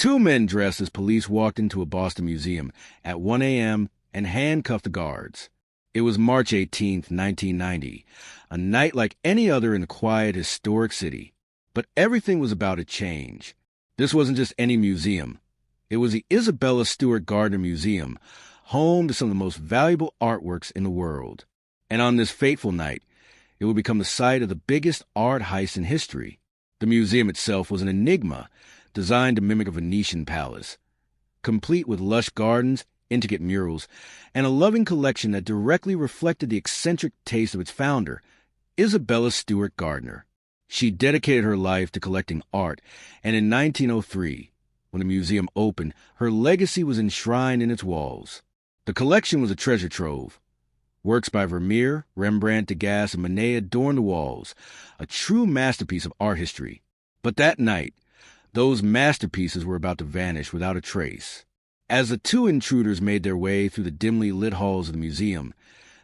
Two men dressed as police walked into a Boston museum at 1 a.m. and handcuffed the guards. It was March 18, 1990, a night like any other in the quiet, historic city. But everything was about to change. This wasn't just any museum. It was the Isabella Stewart Gardner Museum, home to some of the most valuable artworks in the world. And on this fateful night, it would become the site of the biggest art heist in history. The museum itself was an enigma, designed to mimic a Venetian palace, complete with lush gardens, intricate murals, and a loving collection that directly reflected the eccentric taste of its founder, Isabella Stewart Gardner. She dedicated her life to collecting art, and in 1903, when the museum opened, her legacy was enshrined in its walls. The collection was a treasure trove. Works by Vermeer, Rembrandt, Degas, and Manet adorned the walls, a true masterpiece of art history. But that night, those masterpieces were about to vanish without a trace. As the two intruders made their way through the dimly lit halls of the museum,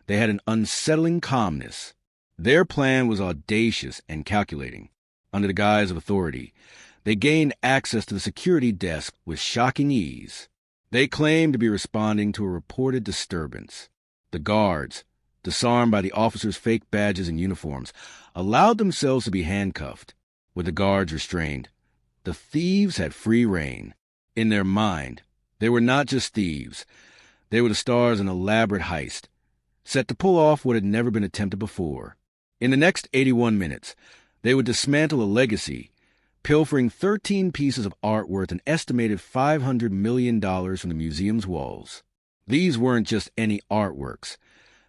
they had an unsettling calmness. Their plan was audacious and calculating. Under the guise of authority, they gained access to the security desk with shocking ease. They claimed to be responding to a reported disturbance. The guards, disarmed by the officers' fake badges and uniforms, allowed themselves to be handcuffed. With the guards restrained, the thieves had free rein. In their mind, they were not just thieves. They were the stars of an elaborate heist, set to pull off what had never been attempted before. In the next 81 minutes, they would dismantle a legacy, pilfering 13 pieces of art worth an estimated $500 million from the museum's walls. These weren't just any artworks.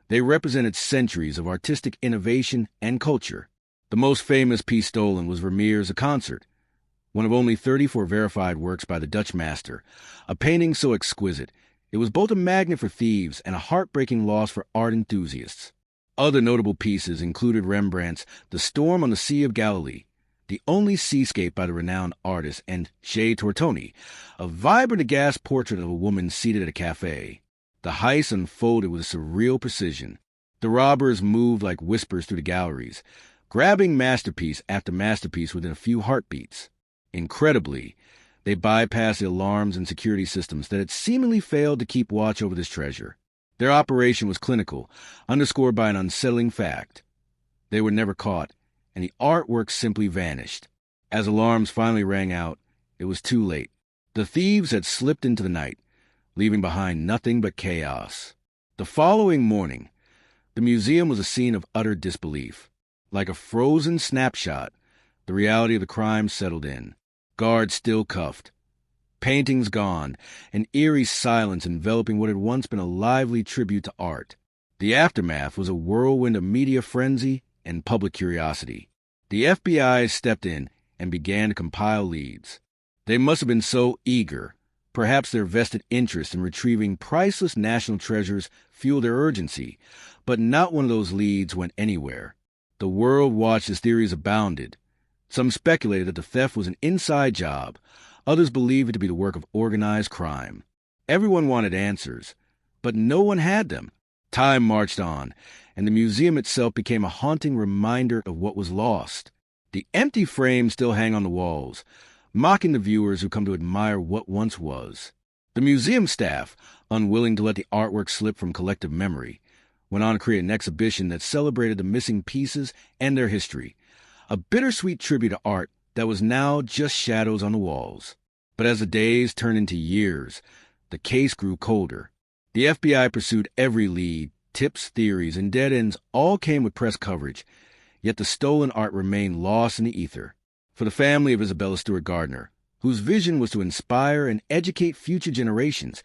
They represented centuries of artistic innovation and culture. The most famous piece stolen was Vermeer's A Concert, one of only 34 verified works by the Dutch master, a painting so exquisite it was both a magnet for thieves and a heartbreaking loss for art enthusiasts. Other notable pieces included Rembrandt's The Storm on the Sea of Galilee, the only seascape by the renowned artist, and Chez Tortoni, a vibrant aghast portrait of a woman seated at a cafe. The heist unfolded with surreal precision. The robbers moved like whispers through the galleries, grabbing masterpiece after masterpiece within a few heartbeats. Incredibly, they bypassed the alarms and security systems that had seemingly failed to keep watch over this treasure. Their operation was clinical, underscored by an unsettling fact. They were never caught, and the artwork simply vanished. As alarms finally rang out, it was too late. The thieves had slipped into the night, leaving behind nothing but chaos. The following morning, the museum was a scene of utter disbelief. Like a frozen snapshot, the reality of the crime settled in. Guards still cuffed, paintings gone, an eerie silence enveloping what had once been a lively tribute to art. The aftermath was a whirlwind of media frenzy and public curiosity. The FBI stepped in and began to compile leads. They must have been so eager. Perhaps their vested interest in retrieving priceless national treasures fueled their urgency, but not one of those leads went anywhere. The world watched as theories abounded. Some speculated that the theft was an inside job. Others believed it to be the work of organized crime. Everyone wanted answers, but no one had them. Time marched on, and the museum itself became a haunting reminder of what was lost. The empty frames still hang on the walls, mocking the viewers who come to admire what once was. The museum staff, unwilling to let the artwork slip from collective memory, went on to create an exhibition that celebrated the missing pieces and their history, a bittersweet tribute to art that was now just shadows on the walls. But as the days turned into years, the case grew colder. The FBI pursued every lead. Tips, theories, and dead ends all came with press coverage, yet the stolen art remained lost in the ether. For the family of Isabella Stewart Gardner, whose vision was to inspire and educate future generations,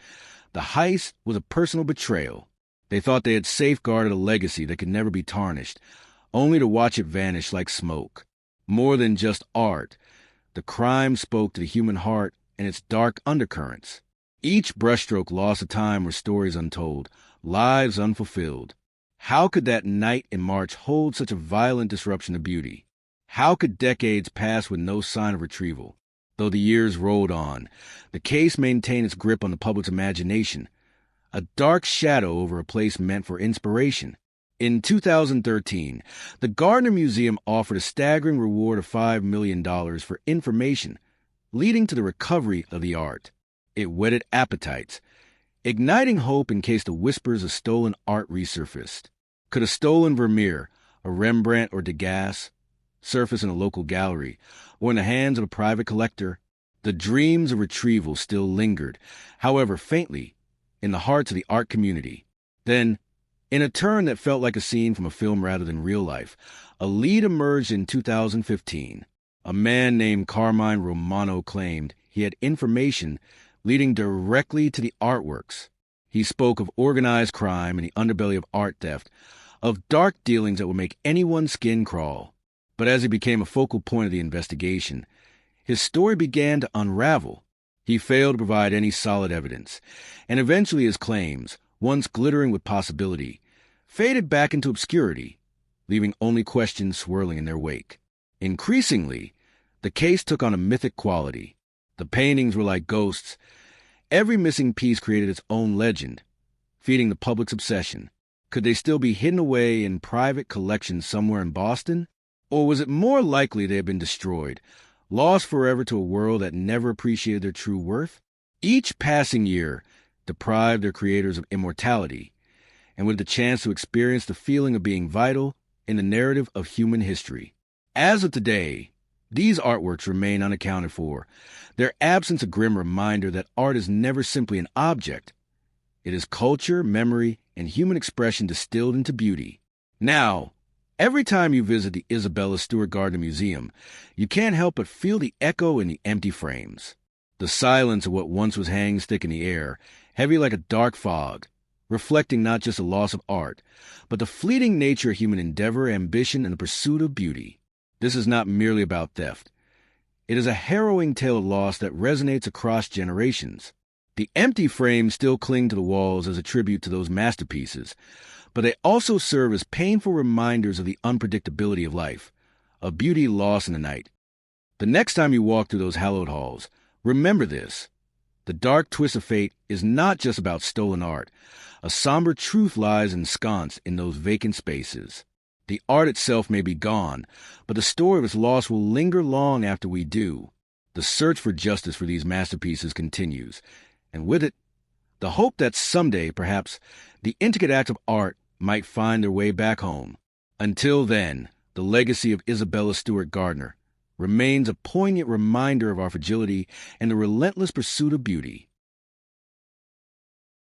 the heist was a personal betrayal. They thought they had safeguarded a legacy that could never be tarnished, only to watch it vanish like smoke. More than just art, the crime spoke to the human heart and its dark undercurrents. Each brushstroke lost to time were stories untold, lives unfulfilled. How could that night in March hold such a violent disruption to beauty? How could decades pass with no sign of retrieval? Though the years rolled on, the case maintained its grip on the public's imagination, a dark shadow over a place meant for inspiration. In 2013, the Gardner Museum offered a staggering reward of $5 million for information, leading to the recovery of the art. It whetted appetites, igniting hope in case the whispers of stolen art resurfaced. Could a stolen Vermeer, a Rembrandt or Degas, surface in a local gallery, or in the hands of a private collector? The dreams of retrieval still lingered, however faintly, in the hearts of the art community. Then, in a turn that felt like a scene from a film rather than real life, a lead emerged in 2015. A man named Carmine Romano claimed he had information leading directly to the artworks. He spoke of organized crime and the underbelly of art theft, of dark dealings that would make anyone's skin crawl. But as he became a focal point of the investigation, his story began to unravel. He failed to provide any solid evidence, and eventually his claims, once glittering with possibility, faded back into obscurity, leaving only questions swirling in their wake. Increasingly, the case took on a mythic quality. The paintings were like ghosts. Every missing piece created its own legend, feeding the public's obsession. Could they still be hidden away in private collections somewhere in Boston? Or was it more likely they had been destroyed, lost forever to a world that never appreciated their true worth? Each passing year deprived their creators of immortality, and with the chance to experience the feeling of being vital in the narrative of human history. As of today, these artworks remain unaccounted for, their absence a grim reminder that art is never simply an object. It is culture, memory, and human expression distilled into beauty. Now, every time you visit the Isabella Stewart Gardner Museum, you can't help but feel the echo in the empty frames. The silence of what once was hanging thick in the air, heavy like a dark fog, reflecting not just the loss of art, but the fleeting nature of human endeavor, ambition, and the pursuit of beauty. This is not merely about theft. It is a harrowing tale of loss that resonates across generations. The empty frames still cling to the walls as a tribute to those masterpieces, but they also serve as painful reminders of the unpredictability of life, of beauty lost in the night. The next time you walk through those hallowed halls, remember this. The dark twist of fate is not just about stolen art. A somber truth lies ensconced in those vacant spaces. The art itself may be gone, but the story of its loss will linger long after we do. The search for justice for these masterpieces continues, and with it, the hope that someday, perhaps, the intricate acts of art might find their way back home. Until then, the legacy of Isabella Stewart Gardner remains a poignant reminder of our fragility and the relentless pursuit of beauty.